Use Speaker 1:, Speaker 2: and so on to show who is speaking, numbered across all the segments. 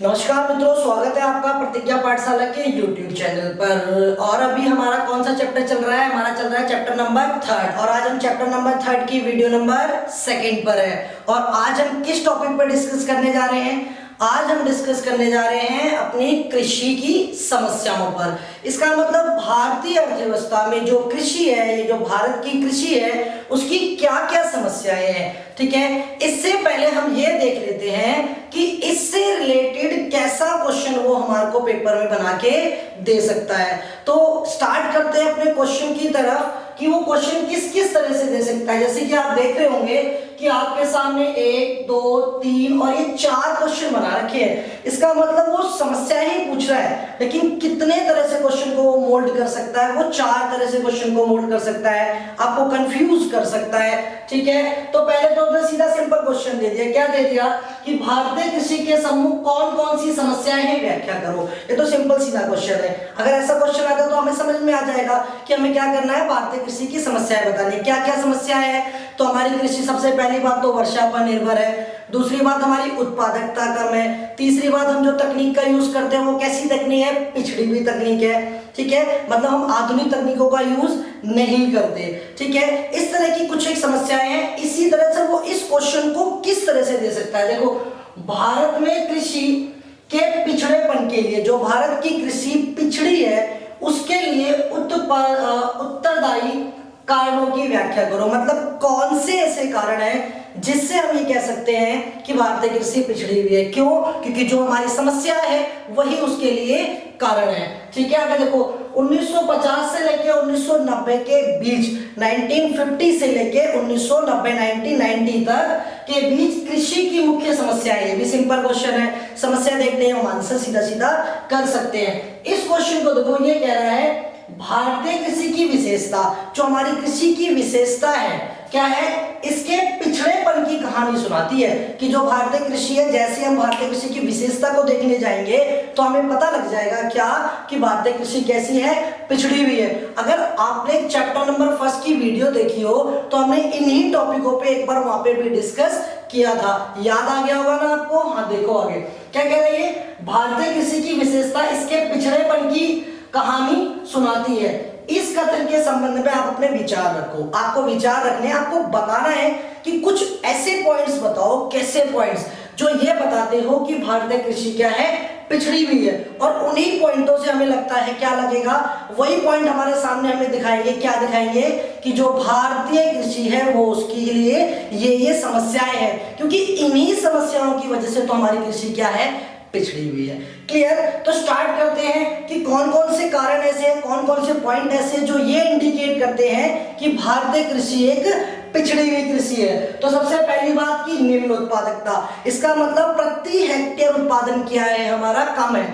Speaker 1: नमस्कार मित्रों, स्वागत है आपका प्रतिज्ञा पाठशाला के YouTube चैनल पर। और अभी हमारा कौन सा चैप्टर चल रहा है? हमारा चल रहा है चैप्टर नंबर 3 और आज हम चैप्टर नंबर 3 की वीडियो नंबर 2 पर है। और आज हम किस टॉपिक पर डिस्कस करने जा रहे हैं? आज हम डिस्कस करने जा रहे हैं अपनी कृषि की समस्याओं पर। इसका मतलब भारतीय अर्थव्यवस्था में जो कृषि है, ये जो भारत की कृषि है, उसकी क्या क्या समस्याएं हैं। ठीक है, इससे पहले हम ये देख लेते हैं कि इससे रिलेटेड कैसा क्वेश्चन वो हमारे को पेपर में बना के दे सकता है। तो स्टार्ट करते हैं अपने क्वेश्चन की तरफ कि वो क्वेश्चन किस किस तरह से दे सकता है। जैसे कि आप देख रहे होंगे कि आपके सामने 1 2 3 और ये 4 क्वेश्चन बना रखे हैं। इसका मतलब वो समस्या ही पूछ रहा है, लेकिन कितने तरह से क्वेश्चन को वो मोल्ड कर सकता है, वो 4 तरह से क्वेश्चन को मोल्ड कर सकता है, आपको कंफ्यूज कर सकता है। ठीक है, तो पहले तो उसने सीधा सिंपल क्वेश्चन दे दिया। क्या दे दिया कि भारतीय कृषि के सम्मुख कौन कौन सी समस्याएं हैं, व्याख्या करो। ये तो सिंपल सीधा क्वेश्चन है। अगर ऐसा क्वेश्चन आता तो हमें समझ में आ जाएगा कि हमें क्या करना है, भारतीय कृषि की समस्याएं बतानी। क्या क्या समस्याएं हैं? तो हमारी कृषि सबसे पहली बात तो वर्षा पर निर्भर है। दूसरी बात हमारी उत्पादकता कम है। तीसरी बात हम जो तकनीक का यूज करते हैं वो कैसी तकनीक है? पिछड़ी हुई तकनीक है। ठीक है, मतलब हम आधुनिक तकनीकों का यूज नहीं करते। ठीक है, इस तरह की कुछ एक समस्याएं हैं। इसी तरह से वो इस क्वेश्चन को किस तरह से दे सकता है? देखो, भारत में कृषि के पिछड़ेपन के लिए, जो भारत की कृषि पिछड़ी है उसके लिए उत्तरदायी कारणों की व्याख्या करो। मतलब कौन से ऐसे कारण हैं जिससे हम ये कह सकते हैं कि भारतीय कृषि पिछड़ी हुई है। क्यों? क्योंकि जो हमारी समस्या है वही उसके लिए कारण है। ठीक है, अगर देखो 1950 से लेके 1990 के बीच, 1950 से लेके 1990 1990 तक के बीच कृषि की मुख्य समस्याएं, ये भी सिंपल क्वेश्चन है। समस्या देखते हैं, हम आंसर सीधा सीधा कर सकते हैं। इस क्वेश्चन को देखो, ये कह रहा है भारतीय कृषि की विशेषता, जो हमारी कृषि की विशेषता है क्या है, इसके पिछड़ेपन की कहानी सुनाती है। कि जो भारतीय कृषि है, जैसे हम भारतीय कृषि की विशेषता को देखने जाएंगे तो हमें पता लग जाएगा क्या कि भारतीय कृषि कैसी है, पिछड़ी हुई है। अगर आपने चैप्टर नंबर 1 की वीडियो देखी हो तो हमने इन्हीं टॉपिकों पे एक बार वहां पे भी डिस्कस किया था। याद आ गया होगा ना आपको? हाँ, देखो आगे क्या कह रही है, भारतीय कृषि की विशेषता इसके पिछड़ेपन की कहानी सुनाती है। इस कथन के संबंध में आप अपने विचार रखो। आपको विचार रखने, आपको बताना है कि कुछ ऐसे पॉइंट्स बताओ, कैसे पॉइंट्स जो ये बताते हो कि भारतीय कृषि क्या है, पिछड़ी हुई है। और उन्हीं पॉइंटों से हमें लगता है क्या लगेगा, वही पॉइंट हमारे सामने हमें दिखाएंगे। क्या दिखाएंगे? कि जो भारतीय कृषि है वो उसके लिए ये समस्याएं हैं, क्योंकि इन्हीं समस्याओं की वजह से तो हमारी कृषि क्या है, पिछड़ी हुई है। क्लियर? तो स्टार्ट करते हैं कि कौन कौन से कारण ऐसे हैं, कौन कौन से पॉइंट ऐसे जो ये इंडिकेट करते हैं कि भारतीय कृषि एक पिछड़ी हुई कृषि है। तो सबसे पहली बात की निम्न उत्पादकता। इसका मतलब प्रति हेक्टेयर उत्पादन क्या है, हमारा कम है।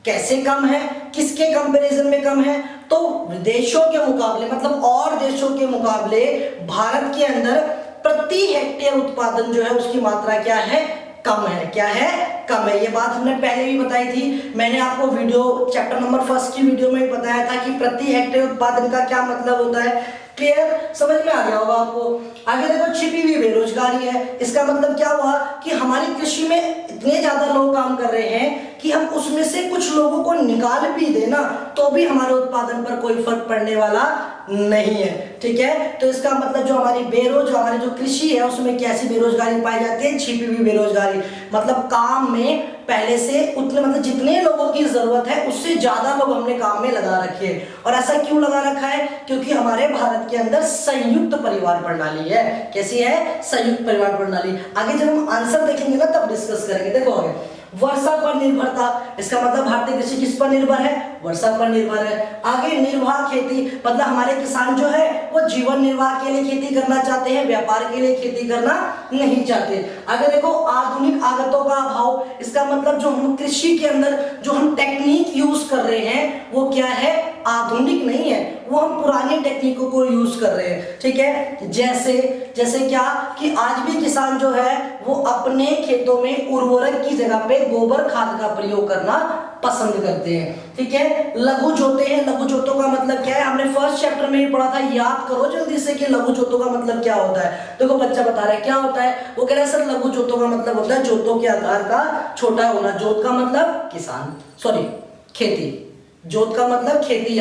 Speaker 1: कैसे कम है, किसके कंपैरिजन में कम है? तो विदेशों के मुकाबले, मतलब और देशों के मुकाबले भारत के अंदर प्रति हेक्टेयर उत्पादन जो है उसकी मात्रा क्या है, कम है। क्या है? कम है। ये बात हमने पहले भी बताई थी। मैंने आपको वीडियो चैप्टर नंबर 1 की वीडियो में बताया था कि प्रति हेक्टेयर उत्पादन का क्या मतलब होता है। क्लियर? समझ में आ गया होगा आपको। आगे देखो, छिपी हुई बेरोजगारी है। इसका मतलब क्या हुआ कि हमारी कृषि में इतने ज्यादा लोग काम कर रहे हैं कि हम उसमें से कुछ लोगों को निकाल भी देना तो भी हमारे उत्पादन पर कोई फर्क पड़ने वाला नहीं है। ठीक है, तो इसका मतलब जो हमारी जो कृषि है उसमें कैसी बेरोजगारी पाई जाती है, छिपी हुई बेरोजगारी। मतलब काम में पहले से उतने, मतलब जितने लोगों की जरूरत है उससे ज्यादा लोग हमने काम में लगा रखे हैं। और ऐसा क्यों लगा रखा है? क्योंकि हमारे भारत के अंदर संयुक्त परिवार प्रणाली है। कैसी है? संयुक्त परिवार प्रणाली। आगे जब हम आंसर देखेंगे ना तब डिस्कस करेंगे। देखो आगे, वर्षा पर निर्भरता। इसका मतलब भारतीय कृषि किस पर निर्भर है? वर्षा पर निर्भर है। आगे निर्वाह खेती, मतलब हमारे किसान जो है वो जीवन निर्वाह के लिए खेती करना चाहते हैं, व्यापार के लिए खेती करना नहीं चाहते। आगे देखो, आधुनिक आगतों का अभाव। इसका मतलब जो हम कृषि के अंदर जो हम टेक्निक यूज कर रहे हैं वो क्या है, आधुनिक नहीं है, वो हम पुरानी टेक्निकों को यूज कर रहे हैं। ठीक है, जैसे क्या कि आज भी किसान जो है वो अपने खेतों में उर्वरक की जगह पे गोबर खाद का प्रयोग करना पसंद करते हैं। ठीक है, लघु जोते हैं। लघु जोतों का मतलब क्या है, हमने फर्स्ट चैप्टर में ही पढ़ा था, याद करो जल्दी से कि लघु जोतों का मतलब क्या होता है। देखो बच्चा बता रहा है क्या होता है, वो कह रहा है सर लघु जोतों का मतलब होता है जोतों के आकार का छोटा होना। जोत का मतलब किसान, सॉरी खेती, जोत का मतलब खेती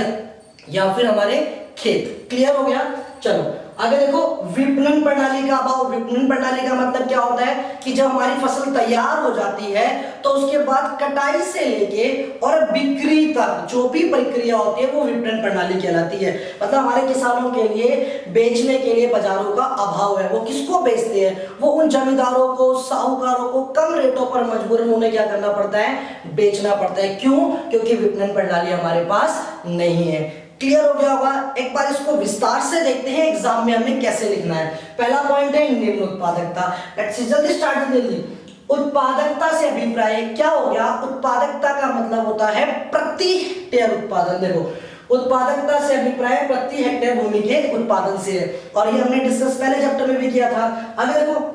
Speaker 1: या फिर हमारे खेत। क्लियर हो गया। चलो आगे देखो, विपणन प्रणाली का अभाव। विपणन प्रणाली का मतलब क्या होता है कि जब हमारी फसल तैयार हो जाती है तो उसके बाद कटाई से लेके और बिक्री तक जो भी प्रक्रिया होती है वो विपणन प्रणाली कहलाती है। मतलब हमारे किसानों के लिए बेचने के लिए बाजारों का अभाव है। वो किसको बेचते हैं, वो उन जमींदारों को, साहूकारों को कम रेटों पर मजबूरन उन्हें क्या करना पड़ता है, बेचना पड़ता है। क्यों, क्योंकि विपणन प्रणाली हमारे पास नहीं है। क्लियर हो गया होगा। एक बार इसको विस्तार से देखते हैं एग्जाम में हमें कैसे लिखना है। पहला पॉइंट है निम्न उत्पादकता। लेट्स जल्दी स्टार्ट जल्दी। उत्पादकता से अभिप्राय क्या हो गया, उत्पादकता का मतलब होता है प्रति हेक्टेयर उत्पादन। देखो उत्पादकता से अभिप्राय प्रति हेक्टेयर भूमि के उत्पादन से है, और ये हमने डिस्कस पहले चैप्टर में भी किया था। अगर देखो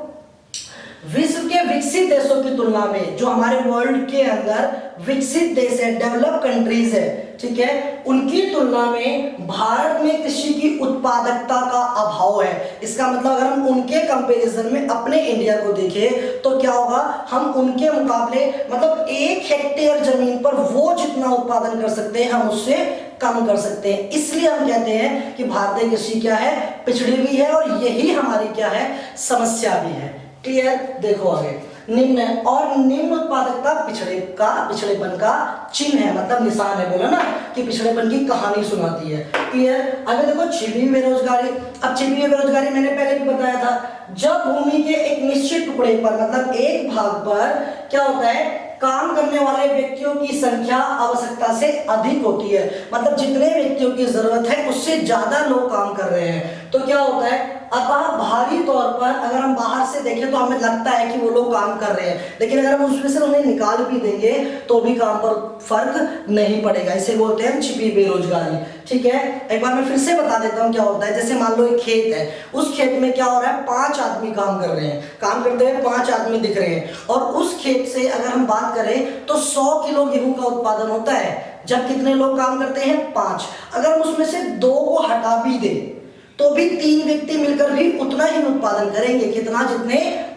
Speaker 1: विश्व के विकसित देशों की तुलना में, जो हमारे वर्ल्ड के अंदर विकसित देश है, डेवलप कंट्रीज है, ठीक है, उनकी तुलना में भारत में कृषि की उत्पादकता का अभाव है। इसका मतलब अगर हम उनके कंपैरिजन में अपने इंडिया को देखें तो क्या होगा, हम उनके मुकाबले मतलब 1 हेक्टेयर जमीन पर वो जितना उत्पादन कर सकते हैं हम उससे कम कर सकते हैं। इसलिए हम कहते हैं कि भारतीय कृषि क्या है, पिछड़ी हुई है, और यही हमारी क्या है, समस्या भी है। क्लियर। देखो आगे निम्न, और निम्न उत्पादकता पिछड़ेपन का चिन्ह है, मतलब निशान है। बोला ना कि पिछड़ेपन की कहानी सुनाती है। क्लियर। आगे देखो छिपी बेरोजगारी। अब छिपी बेरोजगारी मैंने पहले भी बताया था, जब भूमि के एक निश्चित टुकड़े पर मतलब एक भाग पर क्या होता है, काम करने वाले व्यक्तियों की संख्या आवश्यकता से अधिक होती है। मतलब जितने व्यक्तियों की जरूरत है उससे ज्यादा लोग काम कर रहे हैं, तो क्या होता है, अतः भारी तौर पर अगर हम बाहर से देखें तो हमें लगता है कि वो लोग काम कर रहे हैं, लेकिन अगर हम उसमें से उन्हें निकाल भी देंगे तो भी काम पर फर्क नहीं पड़ेगा। इसे बोलते हैं छिपी बेरोजगारी। ठीक है, एक बार मैं फिर से बता देता हूँ क्या होता है। जैसे मान लो एक खेत है, उस खेत में क्या हो रहा है, 5 आदमी काम कर रहे हैं, काम करते हुए 5 आदमी दिख रहे हैं, और उस खेत से अगर हम बात करें तो 100 किलो गेहूं का उत्पादन होता है। जब कितने लोग काम करते हैं, 5। अगर हम उसमें से 2 को हटा भी दें तो भी 3 व्यक्ति मिलकर भी उतना ही उत्पादन करेंगे, कितना, जितने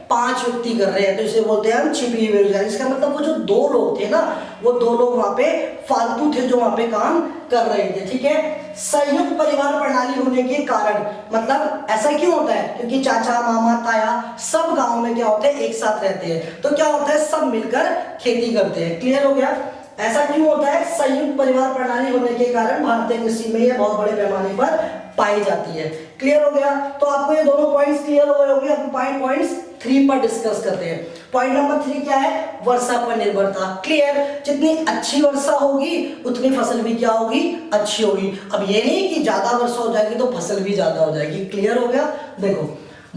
Speaker 1: 5 व्यक्ति कर रहे हैं। तो इसे बोलते हैं हम छिपी बेरोजगारी। इसका मतलब वो जो 2 लोग थे ना, वो 2 लोग वहां पे फालतू थे जो वहां पे काम कर रहे थे। ठीक है, संयुक्त परिवार प्रणाली होने के कारण, मतलब ऐसा क्यों होता है, क्योंकि चाचा मामा ताया सब गांव में क्या होते हैं, एक साथ रहते हैं, तो क्या होता है, सब मिलकर खेती करते हैं। क्लियर हो गया। ऐसा क्यों होता है, संयुक्त परिवार प्रणाली होने के कारण भारतीय कृषि में यह बहुत बड़े पैमाने पर पाई जाती है। क्लियर हो गया। तो आपको ये दोनों पॉइंट्स क्लियर हो गए होंगे। अब पॉइंट्स 3 पर डिस्कस करते हैं। पॉइंट नंबर 3 क्या है, वर्षा पर निर्भरता। क्लियर। जितनी अच्छी वर्षा होगी उतनी फसल भी क्या होगी, अच्छी होगी। अब ये नहीं कि ज्यादा वर्षा हो जाएगी तो फसल भी ज्यादा हो जाएगी। क्लियर हो गया। देखो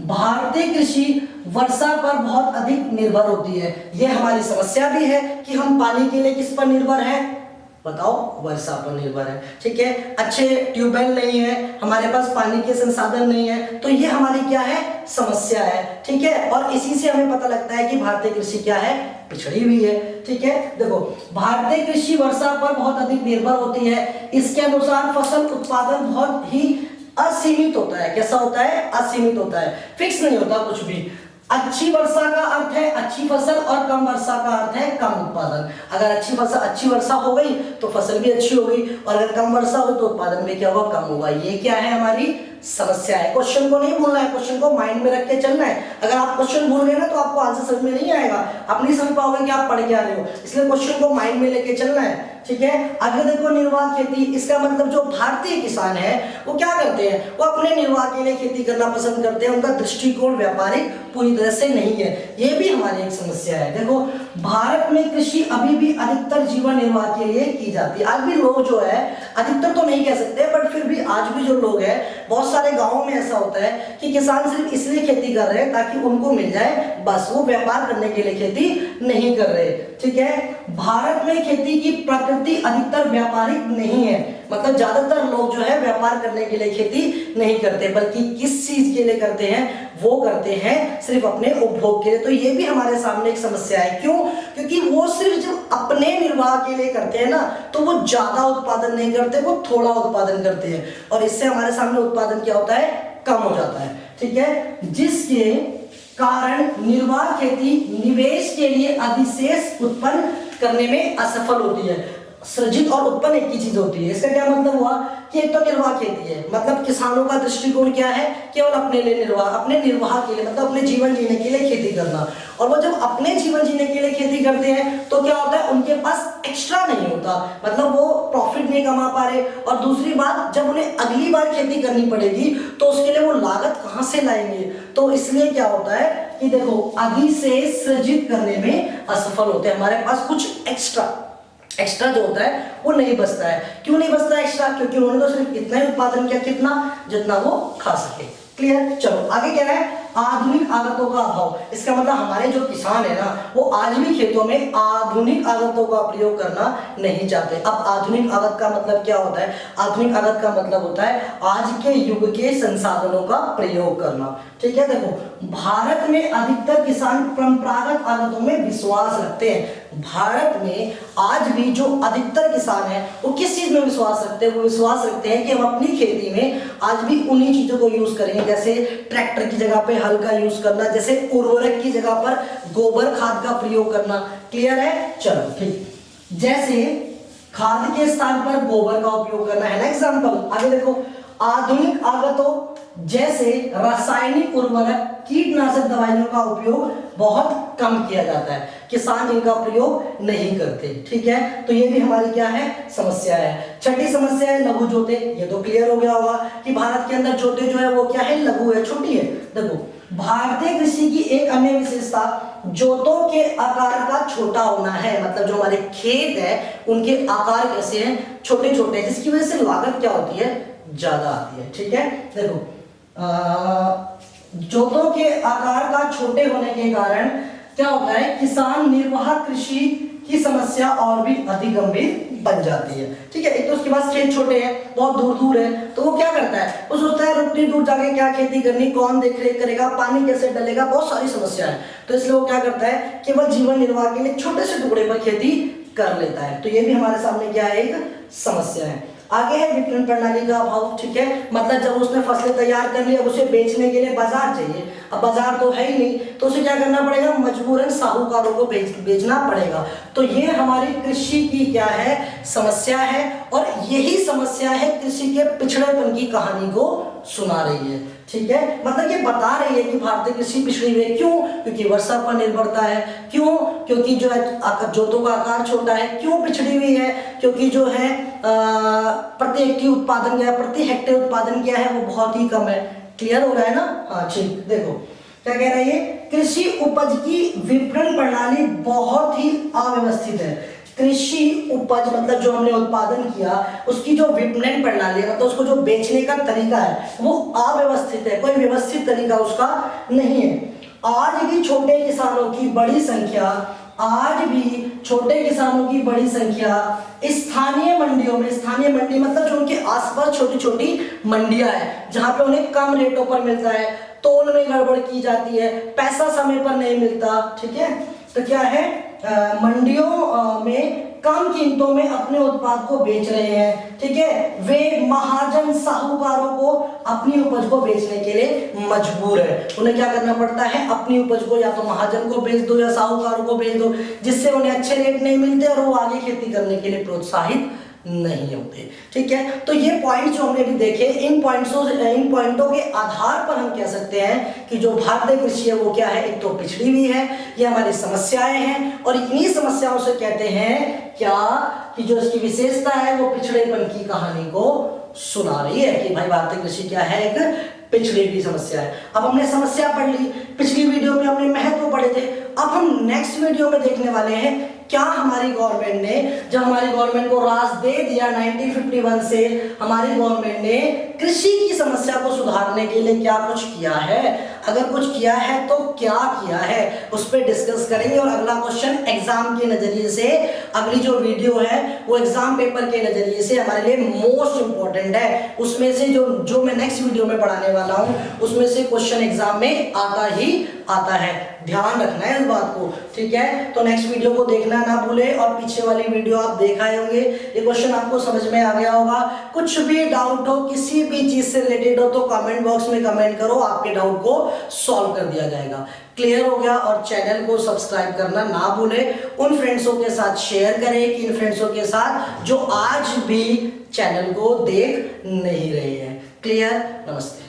Speaker 1: भारतीय कृषि वर्षा पर बहुत अधिक निर्भर होती है। यह हमारी समस्या भी है कि हम पानी के लिए किस पर निर्भर है, बताओ, वर्षा पर निर्भर है। ठीक है, अच्छे ट्यूबवेल नहीं है, हमारे पास पानी के संसाधन नहीं है, तो ये हमारी क्या है, समस्या है। ठीक है, और इसी से हमें पता लगता है कि भारतीय कृषि क्या है, पिछड़ी हुई है। ठीक है, देखो भारतीय कृषि वर्षा पर बहुत अधिक निर्भर होती है। इसके अनुसार फसल उत्पादन बहुत ही असीमित होता है। कैसा होता है, असीमित होता है, फिक्स नहीं होता कुछ भी। अच्छी वर्षा का अर्थ है अच्छी फसल, और कम वर्षा का अर्थ है कम उत्पादन। अगर अच्छी वर्षा हो गई तो फसल भी अच्छी होगी, और अगर कम वर्षा हो तो उत्पादन भी क्या होगा, कम होगा। ये क्या है, हमारी समस्या है। क्वेश्चन को नहीं भूलना है, क्वेश्चन को माइंड में रख के चलना है। अगर आप क्वेश्चन भूल गए ना तो आपको आंसर समझ में नहीं आएगा, आप नहीं समझ पाओगे कि आप पढ़ क्या रहे हो। इसलिए क्वेश्चन को माइंड में लेके चलना है। ठीक है, आगे देखो निर्वाह खेती। इसका मतलब जो भारतीय किसान है वो क्या करते हैं, वो अपने निर्वाह के लिए खेती करना पसंद करते हैं। उनका दृष्टिकोण व्यापारिक पूरी तरह से नहीं है। ये भी हमारी एक समस्या है। देखो भारत में कृषि अभी भी अधिकतर जीवन निर्वाह के लिए की जाती है। आज भी लोग जो है, अधिकतर तो नहीं कह सकते, बट फिर भी आज भी जो लोग हैं, बहुत सारे गांवों में ऐसा होता है कि किसान सिर्फ इसलिए खेती कर रहे हैं ताकि उनको मिल जाए, बस, वो व्यापार करने के लिए खेती नहीं कर रहे। ठीक है, भारत में खेती की प्रकृति अधिकतर व्यापारिक नहीं है। मतलब ज्यादातर लोग जो है व्यापार करने के लिए खेती नहीं करते, बल्कि किस चीज के लिए करते हैं, वो करते हैं सिर्फ अपने उपभोग के लिए। तो ये भी हमारे सामने एक समस्या है। क्यों? क्योंकि वो सिर्फ जब अपने निर्वाह के लिए करते हैं ना, तो वो ज्यादा उत्पादन नहीं करते, वो थोड़ा उत्पादन करते हैं, और इससे हमारे सामने उत्पादन क्या होता है, कम हो जाता है। ठीक है, जिसके कारण निर्वाह खेती निवेश के लिए अधिशेष उत्पन्न करने में असफल होती है। सृजित और उत्पन्न एक ही चीज होती है। इसका क्या मतलब हुआ कि एक तो निर्वाह खेती है, मतलब किसानों का दृष्टिकोण क्या है, केवल अपने लिए निर्वाह, अपने निर्वाह के लिए, मतलब अपने जीवन जीने के लिए खेती करना। और वो जब अपने जीवन जीने के लिए खेती करते हैं तो क्या होता है, उनके पास एक्स्ट्रा नहीं होता, मतलब वो प्रॉफिट नहीं कमा पा रहे। और दूसरी बात, जब उन्हें अगली बार खेती करनी पड़ेगी तो उसके लिए वो लागत कहां से लाएंगे। तो इसलिए क्या होता है कि देखो, अधिशेष सृजित करने में असफल होते हैं। हमारे पास कुछ एक्स्ट्रा जो होता है वो नहीं बचता है। क्यों नहीं बचता एक्स्ट्रा? क्योंकि उन्होंने तो सिर्फ इतना ही उत्पादन किया, कितना, जितना वो खा सके। क्लियर? चलो आगे कह रहा है आधुनिक आगतों का अभाव। इसका मतलब हमारे जो किसान है ना, वो आज भी खेतों में आधुनिक आगतों का प्रयोग करना नहीं चाहते। अब आधुनिक आगत का मतलब क्या होता है? आधुनिक आगत का मतलब होता है आज के युग के संसाधनों का प्रयोग करना। ठीक है, देखो भारत में अधिकतर किसान परंपरागत आगतों में विश्वास रखते हैं। भारत में आज भी जो अधिकतर किसान हैं वो किस चीज में विश्वास रखते हैं? वो विश्वास रखते हैं कि हम अपनी खेती में आज भी उन्हीं चीजों को यूज करेंगे, जैसे ट्रैक्टर की जगह पे हल का यूज करना, जैसे उर्वरक की जगह पर गोबर खाद का प्रयोग करना। क्लियर है? चलो ठीक, जैसे खाद के स्थान पर गोबर का उपयोग करना है ना एग्जाम्पल। आगे देखो, आधुनिक आगतों जैसे रासायनिक उर्वरक, कीटनाशक दवाइयों का उपयोग बहुत कम किया जाता है, किसान इनका प्रयोग नहीं करते। ठीक है, तो ये भी हमारी क्या है, समस्या है। छठी समस्या है लघु जोते। ये तो क्लियर हो गया होगा कि भारत के अंदर जोते जो है वो क्या है, लघु है, छोटी है। देखो भारतीय कृषि की एक अन्य विशेषता जोतों के आकार का छोटा होना है, मतलब जो हमारे खेत है उनके आकार कैसे हैं, छोटे छोटे, जिसकी वजह से लागत क्या होती है, ज्यादा आती है। ठीक है, देखो जोतों के आकार का छोटे होने के कारण क्या होता है, किसान निर्वाह कृषि की समस्या और भी अधिक गंभीर बन जाती है। ठीक है, एक तो उसके पास खेत छोटे हैं, बहुत दूर दूर है, तो वो क्या करता है, वो सोचता है उतनी दूर जाके क्या खेती करनी, कौन देख रेख करेगा, पानी कैसे डलेगा, बहुत सारी समस्या है। तो इसलिए वो क्या करता है, केवल जीवन निर्वाह के लिए छोटे से टुकड़े पर खेती कर लेता है। तो ये भी हमारे सामने क्या है, एक समस्या है। आगे है विपणन प्रणाली का अभाव। ठीक है, मतलब जब उसने फसलें तैयार कर ली, अब उसे बेचने के लिए बाजार चाहिए। अब बाजार तो है ही नहीं, तो उसे क्या करना पड़ेगा, मजबूरन साहूकारों को बेचना पड़ेगा। तो ये हमारी कृषि की क्या है, समस्या है, और यही समस्या है कृषि के पिछड़ेपन की कहानी को सुना रही है। ठीक है, मतलब ये बता रही है कि भारतीय कृषि पिछड़ी हुई है। क्यों? क्योंकि वर्षा पर निर्भरता है। क्यों? क्योंकि जो है जोतों का आकार छोटा है। क्यों पिछड़ी हुई है? क्योंकि जो है प्रति हेक्टेयर उत्पादन क्या है, प्रति हेक्टेयर उत्पादन क्या है, वो बहुत ही कम है। क्लियर हो रहा है ना? हाँ ठीक, देखो क्या कह रहा है ये, कृषि उपज की विपणन प्रणाली बहुत ही अव्यवस्थित है। कृषि उपज मतलब जो हमने उत्पादन किया उसकी जो विपणन प्रणाली है, मतलब उसको जो बेचने का तरीका है वो अव्यवस्थित है, कोई व्यवस्थित तरीका उसका नहीं है। आज भी छोटे किसानों की बड़ी संख्या, आज भी छोटे किसानों की बड़ी संख्या स्थानीय मंडियों में, स्थानीय मंडी मतलब जो उनके आसपास छोटी छोटी मंडियां हैं जहां पे उन्हें कम रेटों पर मिलता है, तोल में गड़बड़ की जाती है, पैसा समय पर नहीं मिलता। ठीक है, तो क्या है, मंडियों में कम कीमतों में अपने उत्पाद को बेच रहे हैं। ठीक है, वे महाजन साहूकारों को अपनी उपज को बेचने के लिए मजबूर है। उन्हें क्या करना पड़ता है, अपनी उपज को या तो महाजन को बेच दो या साहूकारों को बेच दो, जिससे उन्हें अच्छे रेट नहीं मिलते और वो आगे खेती करने के लिए प्रोत्साहित नहीं होते। ठीक है, तो ये पॉइंट जो हमने भी देखे, इन पॉइंटों के आधार पर हम कह सकते हैं कि जो भारतीय कृषि है वो क्या है, एक तो पिछड़ी हुई है, ये हमारी समस्याएं हैं, और इन्हीं समस्याओं से कहते हैं क्या कि जो इसकी विशेषता है वो पिछड़ेपन की कहानी को सुना रही है कि भाई भारतीय कृषि क्या है, एक पिछड़ी हुई समस्या है। अब हमने समस्या पढ़ ली, पिछली वीडियो में हमने महत्व पढ़े थे। अब हम नेक्स्ट वीडियो में देखने वाले हैं क्या हमारी गवर्नमेंट ने, जब हमारी गवर्नमेंट को राज दे दिया 1951 से, हमारी गवर्नमेंट ने कृषि की समस्या को सुधारने के लिए क्या कुछ किया है। अगर कुछ किया है तो क्या किया है उस पर डिस्कस करेंगे। और अगला क्वेश्चन एग्जाम के नजरिए से, अगली जो वीडियो है वो एग्जाम पेपर के नजरिए से हमारे लिए मोस्ट इंपॉर्टेंट है। उसमें से जो मैं नेक्स्ट वीडियो में पढ़ाने वाला हूं उसमें से क्वेश्चन एग्जाम में आता ही आता है, ध्यान रखना है इस बात को, ठीक है। तो नेक्स्ट वीडियो को देखना ना भूले, और पीछे वाली वीडियो आप देख आए होंगे, ये क्वेश्चन आपको समझ में आ गया होगा। कुछ भी डाउट हो, किसी भी चीज से रिलेटेड हो तो कमेंट बॉक्स में कमेंट करो, आपके डाउट को सॉल्व कर दिया जाएगा। क्लियर हो गया? और चैनल को सब्सक्राइब करना ना भूले, उन फ्रेंड्सों के साथ शेयर करें कि इन फ्रेंड्सों के साथ जो आज भी चैनल को देख नहीं रहे हैं। क्लियर? नमस्ते।